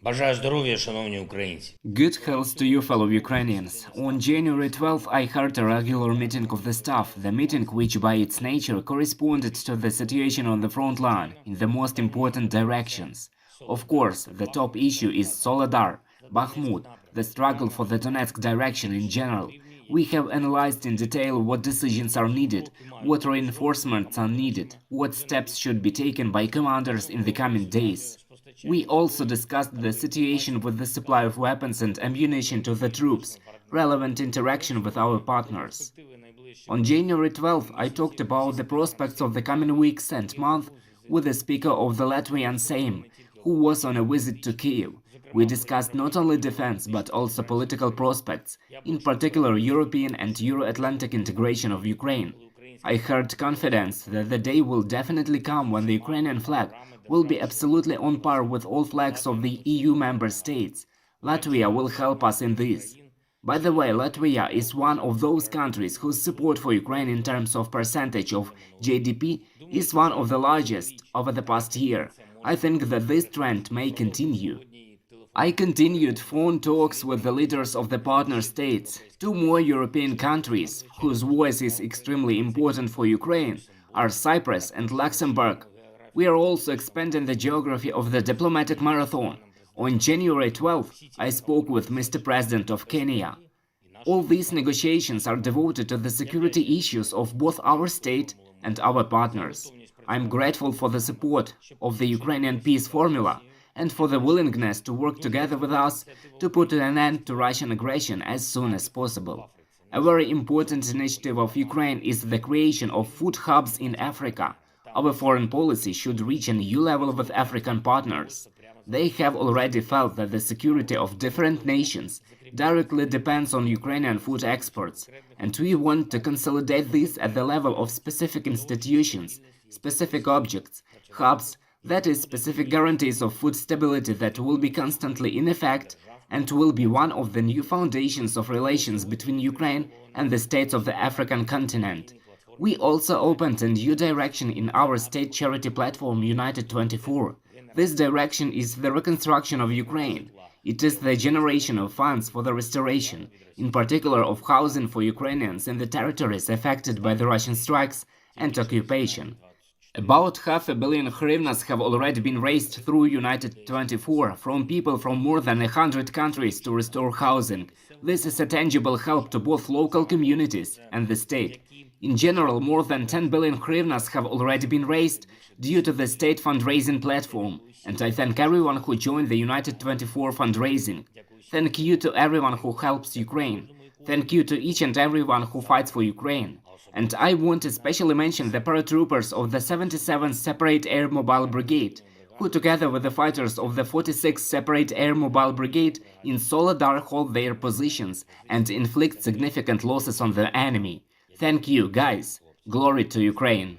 Бажаю здоров'я, шановні українці. Good health to you, fellow Ukrainians. On January 12th, I held a regular meeting of the staff, the meeting which by its nature corresponded to the situation on the front line, in the most important directions. Of course, the top issue is Soledar, Bakhmut, the struggle for the Donetsk direction in general. We have analyzed in detail what decisions are needed, what reinforcements are needed, what steps should be taken by commanders in the coming days. We also discussed the situation with the supply of weapons and ammunition to the troops, relevant interaction with our partners. On January 12th, I talked about the prospects of the coming weeks and month with the speaker of the Latvian Saeima, who was on a visit to Kyiv. We discussed not only defense, but also political prospects, in particular European and Euro-Atlantic integration of Ukraine. I heard confidence that the day will definitely come when the Ukrainian flag will be absolutely on par with all flags of the EU member states. Latvia will help us in this. By the way, Latvia is one of those countries whose support for Ukraine in terms of percentage of GDP is one of the largest over the past year. I think that this trend may continue. I continued phone talks with the leaders of the partner states. Two more European countries, whose voice is extremely important for Ukraine, are Cyprus and Luxembourg. We are also expanding the geography of the diplomatic marathon. On January 12th, I spoke with Mr. President of Kenya. All these negotiations are devoted to the security issues of both our state and our partners. I'm grateful for the support of the Ukrainian peace formula and for the willingness to work together with us to put an end to Russian aggression as soon as possible. A very important initiative of Ukraine is the creation of food hubs in Africa. Our foreign policy should reach a new level with African partners. They have already felt that the security of different nations directly depends on Ukrainian food exports, and we want to consolidate this at the level of specific institutions, specific objects, hubs, that is, specific guarantees of food stability that will be constantly in effect and will be one of the new foundations of relations between Ukraine and the states of the African continent. We also opened a new direction in our state charity platform United 24. This direction is the reconstruction of Ukraine. It is the generation of funds for the restoration, in particular of housing for Ukrainians in the territories affected by the Russian strikes and occupation. About $500 million hryvnias have already been raised through United 24 from people from more than 100 countries to restore housing. This is a tangible help to both local communities and the state. In general, more than 10 billion hryvnias have already been raised due to the state fundraising platform, and I thank everyone who joined the United 24 fundraising. Thank you to everyone who helps Ukraine. Thank you to each and everyone who fights for Ukraine. And I want to especially mention the paratroopers of the 77th Separate Air Mobile Brigade, who together with the fighters of the 46th Separate Air Mobile Brigade in Soledar hold their positions and inflict significant losses on the enemy. Thank you, guys. Glory to Ukraine.